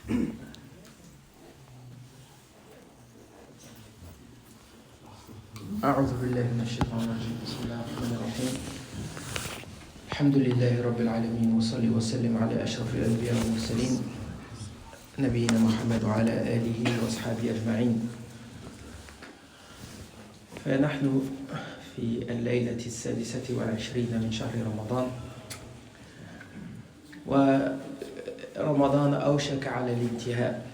أعوذ بالله من الشيطان الرجيم. بسم الله الرحمن الرحيم. الحمد لله رب العالمين، وصلي وسلم على أشرف الأنبياء والمرسلين نبينا محمد وعلى آله وأصحابه أجمعين. فنحن في الليلة 26 من شهر رمضان، ورمضان أوشك على الانتهاء.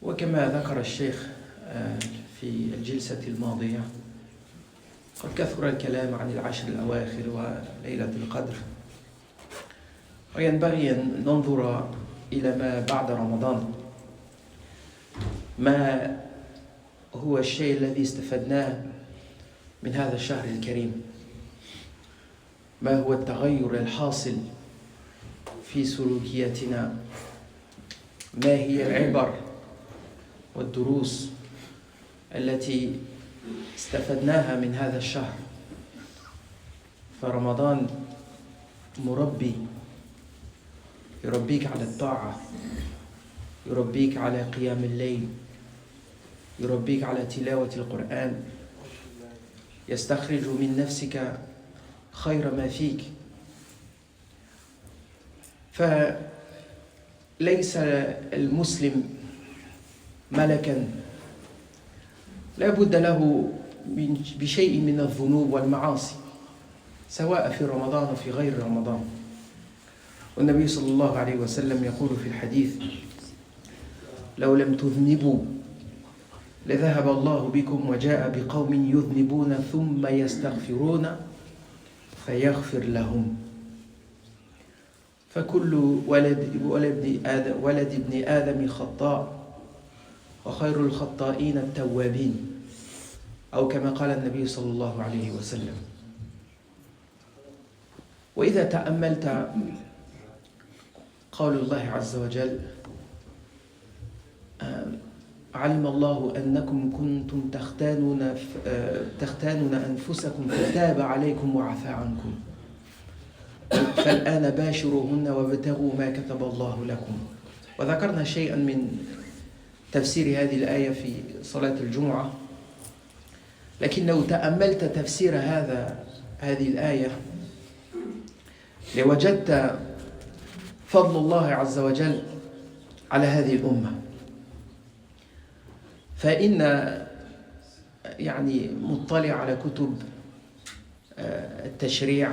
وكما ذكر الشيخ في الجلسة الماضية، قد كثر الكلام عن العشر الأواخر وليلة القدر، وينبغي أن ننظر إلى ما بعد رمضان. ما هو الشيء الذي استفدناه من هذا الشهر الكريم؟ ما هو التغير الحاصل في سلوكياتنا؟ ما هي العبر والدروس التي استفدناها من هذا الشهر؟ فرمضان مربي، يربيك على الطاعة، يربيك على قيام الليل، يربيك على تلاوة القرآن، يستخرج من نفسك خير ما فيك. فليس المسلم ملكا، لا بد له بشيء من الذنوب والمعاصي، سواء في رمضان أو في غير رمضان. والنبي صلى الله عليه وسلم يقول في الحديث: لو لم تذنبوا لذهب الله بكم وجاء بقوم يذنبون ثم يستغفرون فيغفر لهم. فكل ولد ابن آدم خطاء، وخير الخطائين التوابين، أو كما قال النبي صلى الله عليه وسلم. وإذا تأملت قول الله عز وجل: علم الله أنكم كنتم تختانون أنفسكم فتاب عليكم وعفى عنكم، فالآن باشروهن وابتغوا ما كتب الله لكم. وذكرنا شيئا من تفسير هذه الآية في صلاة الجمعة، لكن لو تأملت تفسير هذه الآية لوجدت فضل الله عز وجل على هذه الأمة. فإن مطلع على كتب التشريع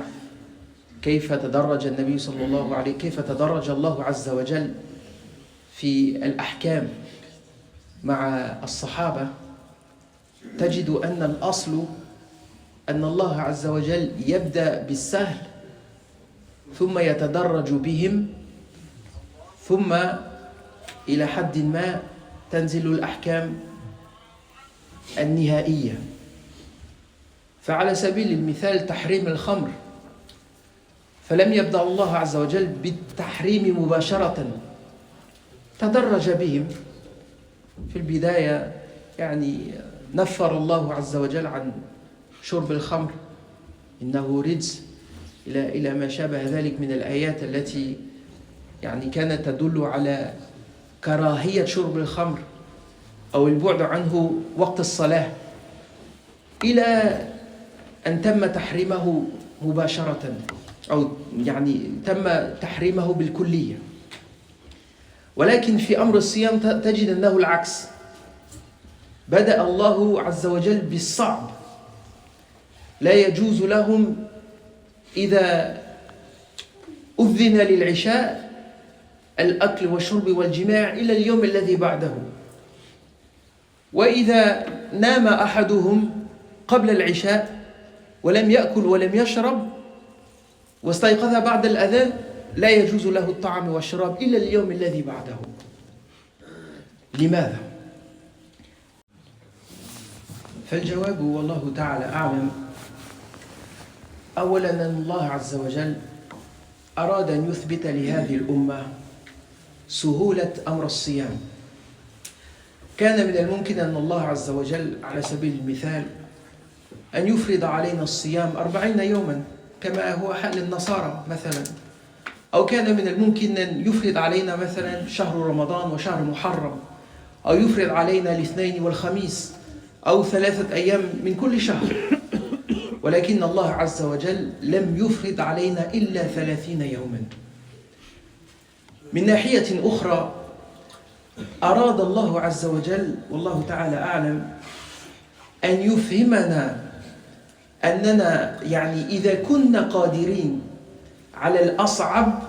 كيف تدرج النبي صلى الله عليه، كيف تدرج الله عز وجل في الأحكام مع الصحابة، تجد أن الأصل أن الله عز وجل يبدأ بالسهل ثم يتدرج بهم، ثم إلى حد ما تنزل الأحكام النهائية. فعلى سبيل المثال تحريم الخمر، فلم يبدأ الله عز وجل بالتحريم مباشرة، تدرج بهم. في البداية نفر الله عز وجل عن شرب الخمر، إنه رجس، إلى ما شابه ذلك من الآيات التي كانت تدل على كراهية شرب الخمر أو البعد عنه وقت الصلاة، إلى أن تم تحريمه مباشرة، أو تم تحريمه بالكلية. ولكن في أمر الصيام تجد أنه العكس، بدأ الله عز وجل بالصعب. لا يجوز لهم إذا أذن للعشاء الأكل والشرب والجماع إلى اليوم الذي بعده، وإذا نام أحدهم قبل العشاء ولم يأكل ولم يشرب واستيقظ بعد الأذان، لا يجوز له الطعام والشراب إلا اليوم الذي بعده. لماذا؟ فالجواب والله تعالى أعلم. أولا أن الله عز وجل أراد أن يثبت لهذه الأمة سهولة أمر الصيام. كان من الممكن أن الله عز وجل على سبيل المثال أن يفرض علينا الصيام 40 يوما كما هو حال النصارى مثلا، أو كان من الممكن أن يفرض علينا مثلا شهر رمضان وشهر محرم، أو يفرض علينا الاثنين والخميس، أو 3 أيام من كل شهر، ولكن الله عز وجل لم يفرض علينا إلا 30 يوما. من ناحية أخرى أراد الله عز وجل والله تعالى أعلم أن يفهمنا أننا يعني إذا كنا قادرين على الأصعب،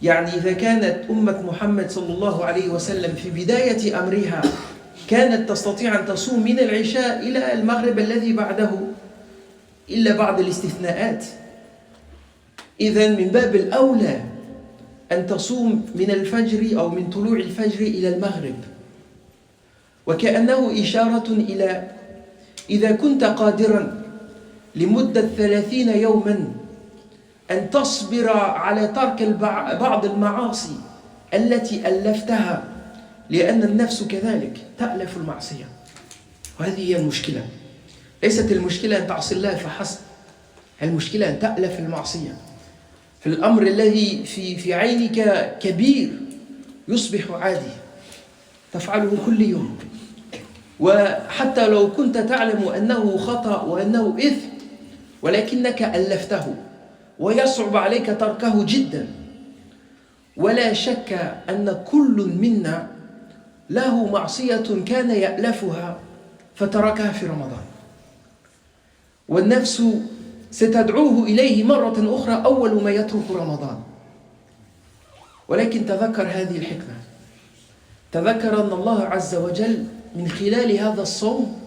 يعني إذا كانت أمة محمد صلى الله عليه وسلم في بداية أمرها كانت تستطيع أن تصوم من العشاء إلى المغرب الذي بعده إلا بعض الاستثناءات، إذن من باب الأولى أن تصوم من الفجر أو من طلوع الفجر إلى المغرب. وكأنه إشارة إلى إذا كنت قادرا لمدة 30 يوما أن تصبر على ترك بعض المعاصي التي ألفتها، لأن النفس كذلك تألف المعصية، وهذه هي المشكلة. ليست المشكلة أن تعصي الله فحسب، المشكلة أن تألف المعصية. فالأمر الذي في عينك كبير يصبح عادي، تفعله كل يوم، وحتى لو كنت تعلم أنه خطأ وأنه إثم ولكنك ألفته ويصعب عليك تركه جدا. ولا شك أن كل منا له معصية كان يألفها فتركها في رمضان، والنفس ستدعوه إليه مرة أخرى أول ما يترك رمضان. ولكن تذكر هذه الحكمة، تذكر أن الله عز وجل من خلال هذا الصوم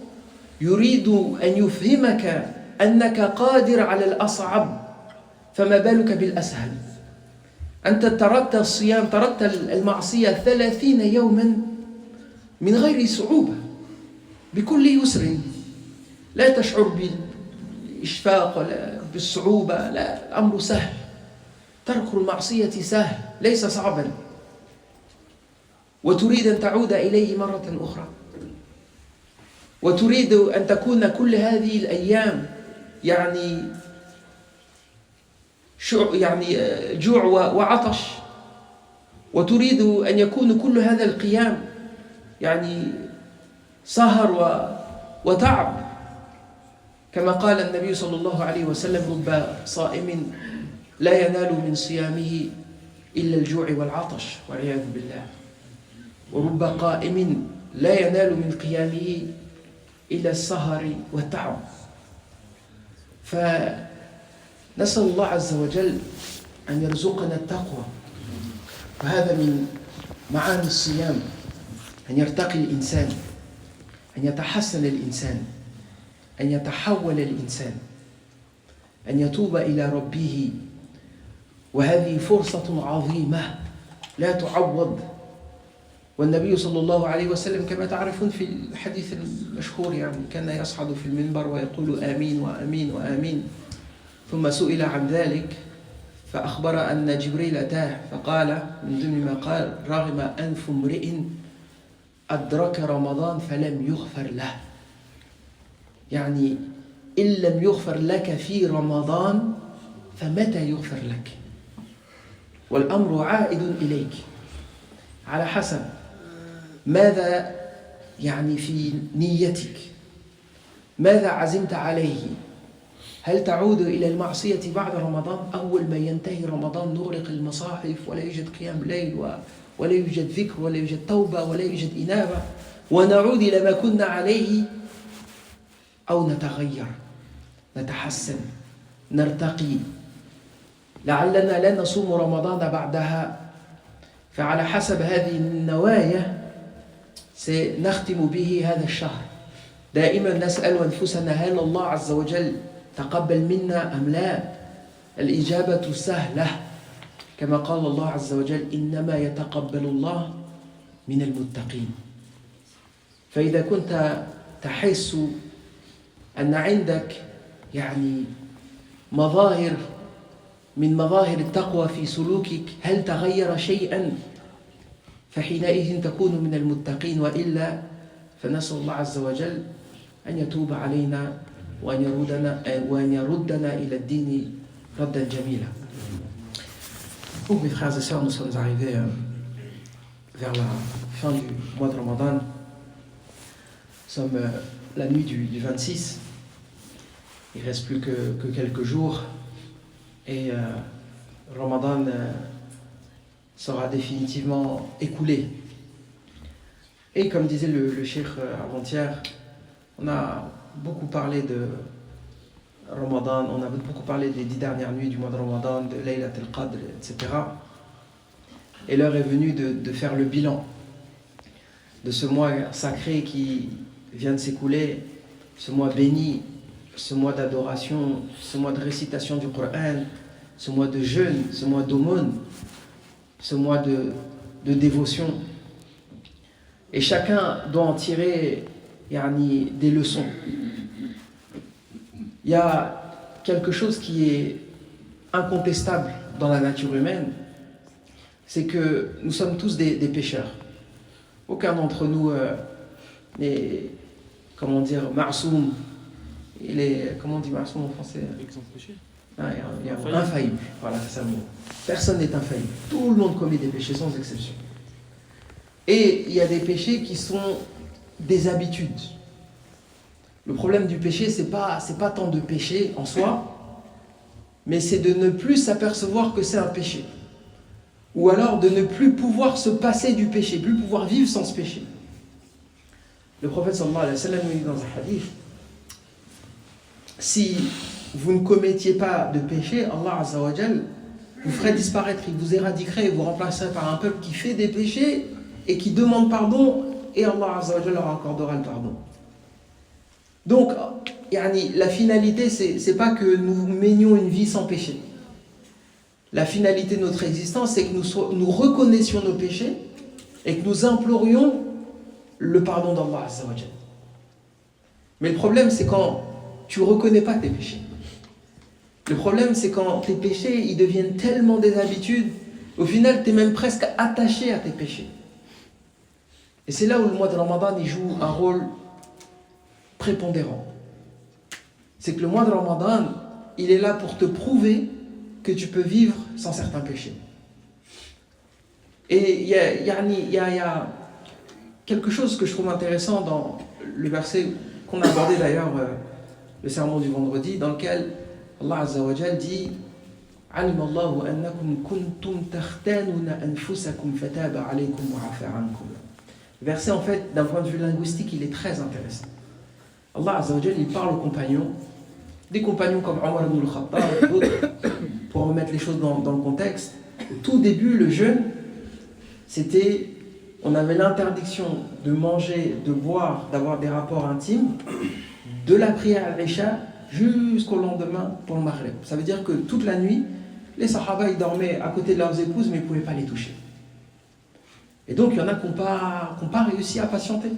يريد أن يفهمك أنك قادر على الأصعب، فما بالك بالأسهل. أنت تركت الصيام، تركت المعصية 30 يوما من غير صعوبة، بكل يسر، لا تشعر بالإشفاق ولا بالصعوبة، لا، الأمر سهل. ترك المعصية سهل ليس صعبا، وتريد أن تعود إليه مرة أخرى، وتريد أن تكون كل هذه الأيام يعني جوع وعطش، وتريد أن يكون كل هذا القيام يعني سهر وتعب، كما قال النبي صلى الله عليه وسلم: رب صائم لا ينال من صيامه إلا الجوع والعطش والعياذ بالله، ورب قائم لا ينال من قيامه إلى السهر والتعب. فنسأل الله عز وجل أن يرزقنا التقوى، وهذا من معاني الصيام، أن يرتقي الإنسان، أن يتحسن الإنسان، أن يتحول الإنسان، أن يتوب إلى ربه، وهذه فرصة عظيمة لا تعوض. والنبي صلى الله عليه وسلم كما تعرفون في الحديث المشهور يعني كان يصعد في المنبر ويقول آمين وآمين وآمين، ثم سئل عن ذلك فأخبر أن جبريل أتاه فقال من ضمن ما قال: رغم أنف امرئ أدرك رمضان فلم يغفر له. يعني إن لم يغفر لك في رمضان فمتى يغفر لك؟ والأمر عائد إليك على حسب ماذا يعني في نيتك، ماذا عزمت عليه. هل تعود إلى المعصية بعد رمضان؟ أول ما ينتهي رمضان نغلق المصاحف ولا يوجد قيام ليل ولا يوجد ذكر ولا يوجد توبة ولا يوجد إنابة، ونعود إلى ما كنا عليه، أو نتغير، نتحسن، نرتقي، لعلنا لا نصوم رمضان بعدها. فعلى حسب هذه النوايا سنختم به هذا الشهر. دائما نسأل أنفسنا: هل الله عز وجل تقبل منا أم لا؟ الإجابة سهلة، كما قال الله عز وجل: إنما يتقبل الله من المتقين. فإذا كنت تحس أن عندك يعني مظاهر من مظاهر التقوى في سلوكك، هل تغير شيئا؟ فحينئذ تكون من المتقين، وإلا فنسأل الله عز وجل أن يتوب علينا وأن يردنا إلى الدين ردا جميلا. Donc mes frères et sœurs, nous sommes arrivés vers la fin du mois de Ramadan. Nous sommes la nuit du 26. Il ne reste plus que quelques jours et Ramadan sera définitivement écoulé. Et comme disait le cheikh avant-hier, on a beaucoup parlé de Ramadan, on a beaucoup parlé des 10 dernières nuits du mois de Ramadan, de Laylat al-Qadr, etc. Et l'heure est venue de faire le bilan de ce mois sacré qui vient de s'écouler, ce mois béni, ce mois d'adoration, ce mois de récitation du Coran, ce mois de jeûne, ce mois d'aumône, ce mois de dévotion. Et chacun doit en tirer des leçons. Il y a quelque chose qui est incontestable dans la nature humaine, c'est que nous sommes tous des pécheurs. Aucun d'entre nous n'est, ma'soum. Il est, comment on dit ma'soum en français? Exempt de péché. Infaillible. Voilà, c'est ça le mot. Personne n'est infaillible. Tout le monde commet des péchés sans exception. Et il y a des péchés qui sont des habitudes. Le problème du péché, c'est pas tant de péché en soi, mais c'est de ne plus s'apercevoir que c'est un péché. Ou alors de ne plus pouvoir se passer du péché, plus pouvoir vivre sans ce péché. Le prophète sallallahu alayhi wa sallam nous dit dans un hadith, si vous ne commettiez pas de péché, Allah azza wa jal vous ferait disparaître, il vous éradiquerait et vous remplacerait par un peuple qui fait des péchés et qui demande pardon, et Allah azza wa jal leur accordera le pardon. Donc, la finalité, c'est pas que nous menions une vie sans péché. La finalité de notre existence, c'est que nous reconnaissions nos péchés et que nous implorions le pardon d'Allah azza wa jal. Mais le problème, c'est quand tu ne reconnais pas tes péchés. Le problème, c'est quand tes péchés, ils deviennent tellement des habitudes, au final, tu es même presque attaché à tes péchés. Et c'est là où le mois de Ramadan, il joue un rôle prépondérant. C'est que le mois de Ramadan, il est là pour te prouver que tu peux vivre sans certains péchés. Et il y a quelque chose que je trouve intéressant dans le verset qu'on a abordé d'ailleurs, le sermon du vendredi, dans lequel Allah Azza wa Jal dit علم الله أنكم كنتم تختانون أنفسكم فتاب عليكم وعفى عنكم. Le verset, en fait, d'un point de vue linguistique, il est très intéressant. Allah Azza wa Jal, il parle aux compagnons, des compagnons comme Omar ibn al-Khattab et d'autres, pour remettre les choses dans le contexte. Au tout début, le jeûne, on avait l'interdiction de manger, de boire, d'avoir des rapports intimes, de la prière à l'Isha jusqu'au lendemain pour le Maghrib. Ça veut dire que toute la nuit, les Sahaba ils dormaient à côté de leurs épouses, mais ils ne pouvaient pas les toucher. Et donc il y en a qui n'ont pas réussi à patienter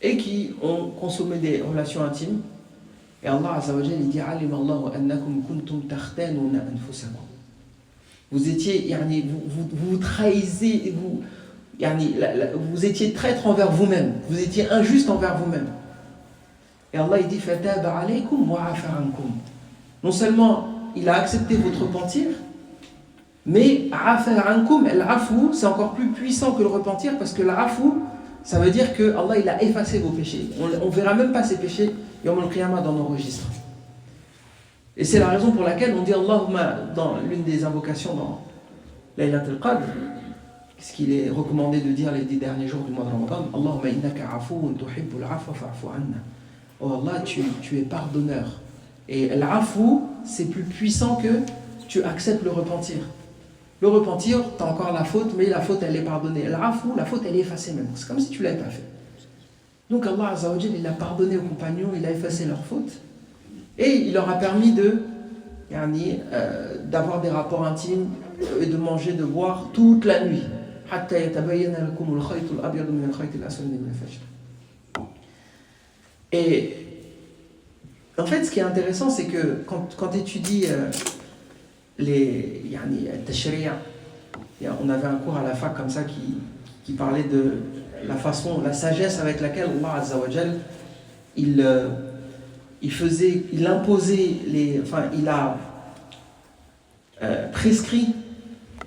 et qui ont consommé des relations intimes. Et Allah Azza wa Jalla dit Alim Allahu annakum kuntum takhtanuna anfusakum. Vous étiez, vous trahissez, vous étiez traître envers vous-même, vous étiez injuste envers vous-même. Et Allah il dit Fataba alaykum wa afa ankum. Non seulement il a accepté votre repentir, mais afa ankum, al-afu, c'est encore plus puissant que le repentir, parce que l'afu, ça veut dire que Allah il a effacé vos péchés. On ne verra même pas ces péchés Yawm al-Qiyamah dans nos registres. Et c'est la raison pour laquelle on dit Allahumma dans l'une des invocations dans Laylat al-Qadr, ce qu'il est recommandé de dire les 10 derniers jours du mois de Ramadan, Allahumma innaka afuun tuhibbul afwa fa'fu anna. Oh Allah, tu es pardonneur. Et l'afu, c'est plus puissant que tu acceptes le repentir. Le repentir, tu as encore la faute, mais la faute, elle est pardonnée. L'afu, la faute, elle est effacée même. C'est comme si tu ne l'avais pas fait. Donc Allah Azza wa Jalla, il a pardonné aux compagnons, il a effacé leurs fautes. Et il leur a permis d'avoir des rapports intimes et de manger, de boire toute la nuit. حتى يتبين لكم الخيط الأبيض من الخيط الأسود من الفجر. Et en fait, ce qui est intéressant, c'est que quand tu étudies les tashri'a, on avait un cours à la fac comme ça qui parlait de la façon, la sagesse avec laquelle Allah Azza wa Jal il imposait il a prescrit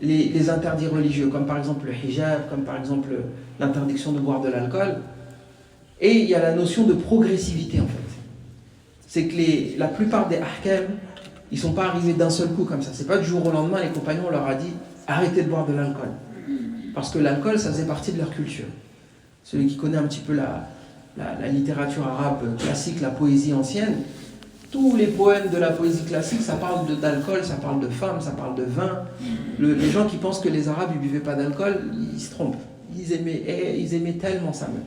les interdits religieux, comme par exemple le hijab, comme par exemple l'interdiction de boire de l'alcool. Et il y a la notion de progressivité en fait. C'est que la plupart des ahkam, ils ne sont pas arrivés d'un seul coup comme ça. C'est pas du jour au lendemain, les compagnons leur a dit arrêtez de boire de l'alcool. Parce que l'alcool, ça faisait partie de leur culture. Celui qui connaît un petit peu la littérature arabe classique, la poésie ancienne, tous les poèmes de la poésie classique, ça parle d'alcool, ça parle de femmes, ça parle de vin. Les gens qui pensent que les Arabes ne buvaient pas d'alcool, ils se trompent. Ils aimaient tellement ça même.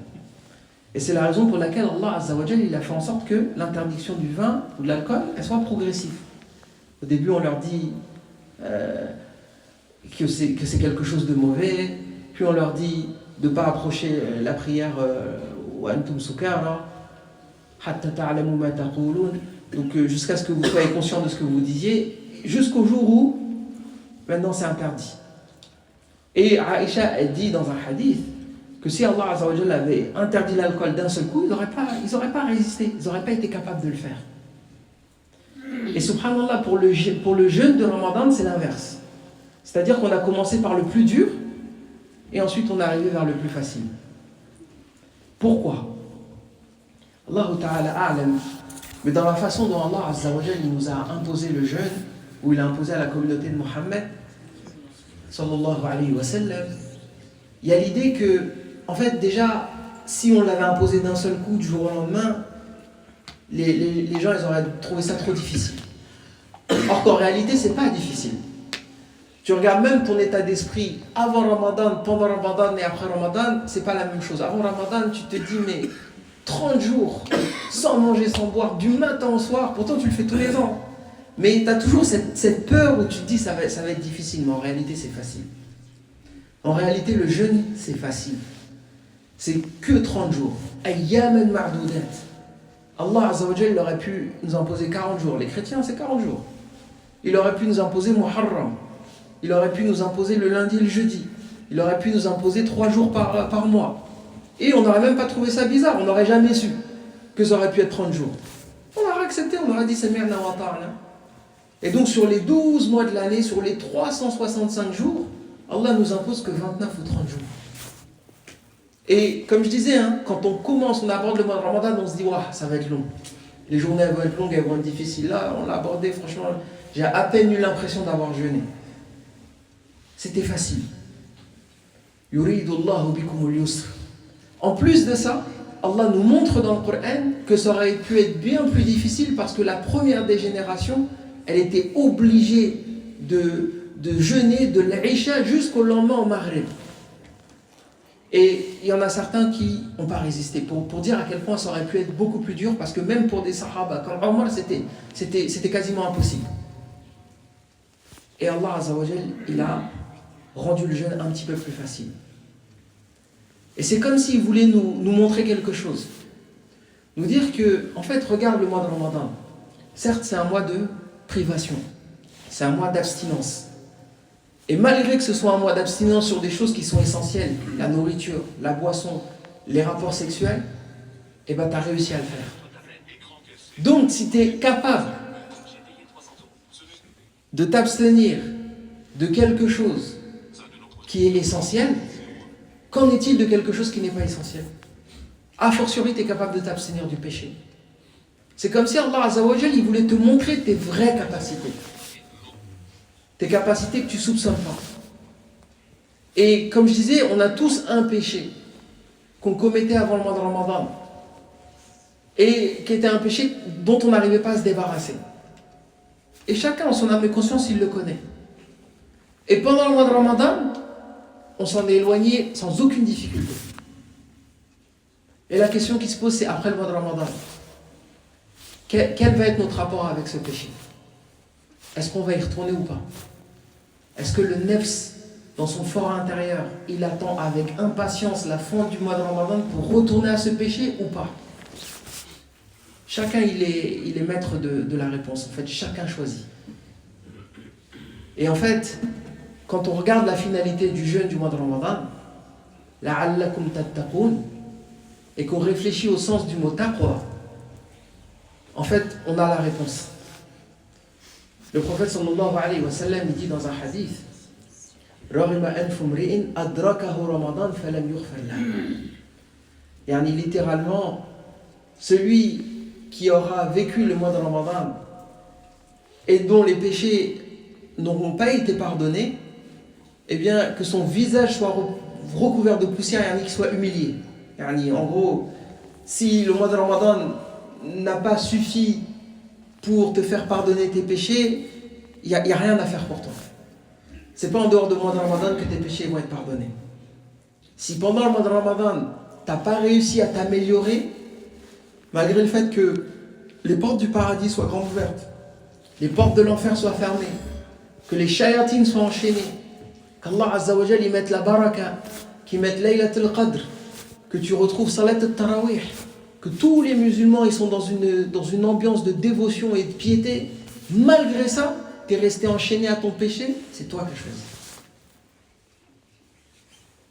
Et c'est la raison pour laquelle Allah Azza wa Jal, il a fait en sorte que l'interdiction du vin ou de l'alcool, elle soit progressive. Au début, on leur dit que c'est quelque chose de mauvais, puis on leur dit de ne pas approcher la prière wa antum sukara, hatta ta'lamu ma taqulun. Donc jusqu'à ce que vous soyez conscient de ce que vous disiez, jusqu'au jour où maintenant c'est interdit. Et Aïcha, elle dit dans un hadith que si Allah Azza wa Jal avait interdit l'alcool d'un seul coup, ils n'auraient pas résisté, ils n'auraient pas été capables de le faire. Et subhanallah, pour le jeûne de Ramadan, c'est l'inverse. C'est-à-dire qu'on a commencé par le plus dur et ensuite on est arrivé vers le plus facile. Pourquoi? Allah Ta'ala a'lam. Mais dans la façon dont Allah Azza wa Jal, il nous a imposé le jeûne, ou il a imposé à la communauté de Mohammed sallallahu alayhi wa sallam, il y a l'idée que, en fait, déjà, si on l'avait imposé d'un seul coup, du jour au lendemain, les gens, ils auraient trouvé ça trop difficile. Or qu'en réalité, c'est pas difficile. Tu regardes même ton état d'esprit avant Ramadan, pendant Ramadan et après Ramadan, c'est pas la même chose. Avant Ramadan, tu te dis, mais 30 jours, sans manger, sans boire, du matin au soir, pourtant tu le fais tous les ans. Mais tu as toujours cette peur où tu te dis, ça va être difficile, mais en réalité, c'est facile. En réalité, le jeûne, c'est facile. C'est que 30 jours. Ayyaman ma'doudat. Allah Azza wa Jal aurait pu nous imposer 40 jours. Les chrétiens, c'est 40 jours. Il aurait pu nous imposer Muharram. Il aurait pu nous imposer le lundi et le jeudi. Il aurait pu nous imposer 3 jours par mois. Et on n'aurait même pas trouvé ça bizarre. On n'aurait jamais su que ça aurait pu être 30 jours. On aurait accepté, on aurait dit Sami'na wa ta'na. Et donc sur les 12 mois de l'année, sur les 365 jours, Allah nous impose que 29 ou 30 jours. Et comme je disais, quand on commence, on aborde le mois de Ramadan, on se dit, waouh, ça va être long. Les journées vont être longues, elles vont être difficiles. Là, on l'a abordé, franchement, j'ai à peine eu l'impression d'avoir jeûné. C'était facile. Yuridullahu bikumul yusr. En plus de ça, Allah nous montre dans le Coran que ça aurait pu être bien plus difficile parce que la première des générations, elle était obligée de jeûner de l'Isha jusqu'au lendemain au Maghrib. Et il y en a certains qui n'ont pas résisté pour dire à quel point ça aurait pu être beaucoup plus dur parce que même pour des Sahaba comme Omar, c'était quasiment impossible. Et Allah Azza wa Jal, il a rendu le jeûne un petit peu plus facile. Et c'est comme s'il voulait nous montrer quelque chose. Nous dire que, en fait, regarde le mois de Ramadan. Certes, c'est un mois de privation. C'est un mois d'abstinence. Et malgré que ce soit un mois d'abstinence sur des choses qui sont essentielles, la nourriture, la boisson, les rapports sexuels, eh ben, tu as réussi à le faire. Donc, si tu es capable de t'abstenir de quelque chose qui est essentiel, qu'en est-il de quelque chose qui n'est pas essentiel? A fortiori, tu es capable de t'abstenir du péché. C'est comme si Allah Azza wa Jal, il voulait te montrer tes vraies capacités. Tes capacités que tu ne soupçonnes pas. Et comme je disais, on a tous un péché qu'on commettait avant le mois de Ramadan. Et qui était un péché dont on n'arrivait pas à se débarrasser. Et chacun, en son âme et conscience, il le connaît. Et pendant le mois de Ramadan, on s'en est éloigné sans aucune difficulté. Et la question qui se pose, c'est après le mois de Ramadan, quel va être notre rapport avec ce péché? Est-ce qu'on va y retourner ou pas? Est-ce que le nefs, dans son fort intérieur, il attend avec impatience la fin du mois de Ramadan pour retourner à ce péché ou pas? Chacun, il est maître de la réponse. En fait, chacun choisit. Et en fait, quand on regarde la finalité du jeûne du mois de Ramadan, la'allakum tattaqun, et qu'on réfléchit au sens du mot taqwa, en fait, on a la réponse. Le prophète sallallahu alayhi wa sallam, il dit dans un hadith, رغم أنف امرئ أدركه رمضان فلم يغفر له. Yani littéralement, celui qui aura vécu le mois de Ramadan et dont les péchés n'auront pas été pardonnés, eh bien que son visage soit recouvert de poussière, yani qu'il soit humilié. Yani, en gros, si le mois de Ramadan n'a pas suffi pour te faire pardonner tes péchés, il n'y a rien à faire pour toi. C'est pas en dehors du mois de Ramadan que tes péchés vont être pardonnés. Si pendant le mois de Ramadan, tu n'as pas réussi à t'améliorer, malgré le fait que les portes du paradis soient grandes ouvertes, les portes de l'enfer soient fermées, que les shayatines soient enchaînées, qu'Allah Azza wa Jal y mette la baraka, qu'il mette Laylat al-Qadr, que tu retrouves Salat al-Tarawih, que tous les musulmans ils sont dans une ambiance de dévotion et de piété, malgré ça, tu es resté enchaîné à ton péché, c'est toi qui as choisi.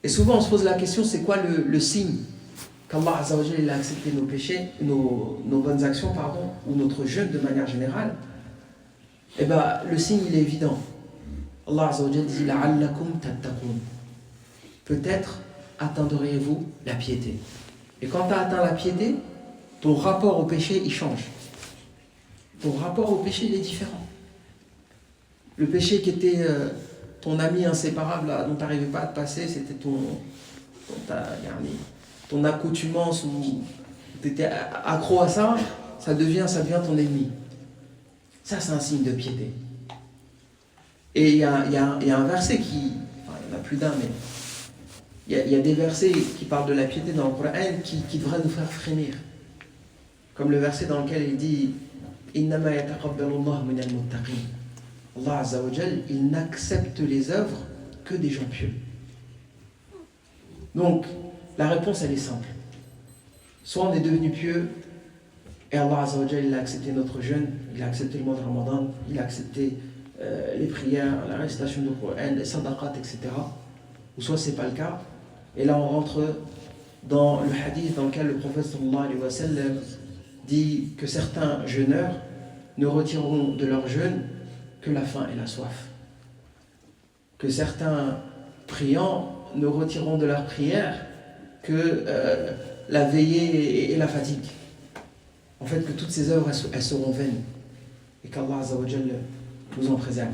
Et souvent on se pose la question, c'est quoi le signe qu'Allah Azza wa Jal a accepté nos péchés, nos bonnes actions, ou notre jeûne de manière générale? Eh bien, le signe il est évident. Allah Azza wa Jal dit la'allakum tattaqun. Peut-être atteindrez-vous la piété. Et quand tu as atteint la piété, ton rapport au péché il change. Ton rapport au péché il est différent. Le péché qui était ton ami inséparable là, dont tu n'arrivais pas à te passer, c'était ton accoutumance où tu étais accro à ça, ça devient ton ennemi. Ça, c'est un signe de piété. Et il y a un verset qui... Enfin, il y en a plus d'un, mais... Il y a des versets qui parlent de la piété dans le Coran qui devraient nous faire frémir. Comme le verset dans lequel il dit « Innama yataqabbalu Allahu minal muttaqin » Allah Azza wa Jal, il n'accepte les œuvres que des gens pieux. Donc, la réponse, elle est simple. Soit on est devenu pieux, et Allah Azza wa Jal, il a accepté notre jeûne, il a accepté le mois de Ramadan, il a accepté les prières, la récitation du Coran, les sadaqat, etc. Ou soit c'est pas le cas, et là on rentre dans le hadith dans lequel le prophète sallallahu alayhi wa sallam dit que certains jeûneurs ne retireront de leur jeûne que la faim et la soif. Que certains priants ne retireront de leur prière que la veillée et la fatigue. En fait, que toutes ces œuvres elles seront vaines et qu'Allah Azza wa Jal nous en préserve.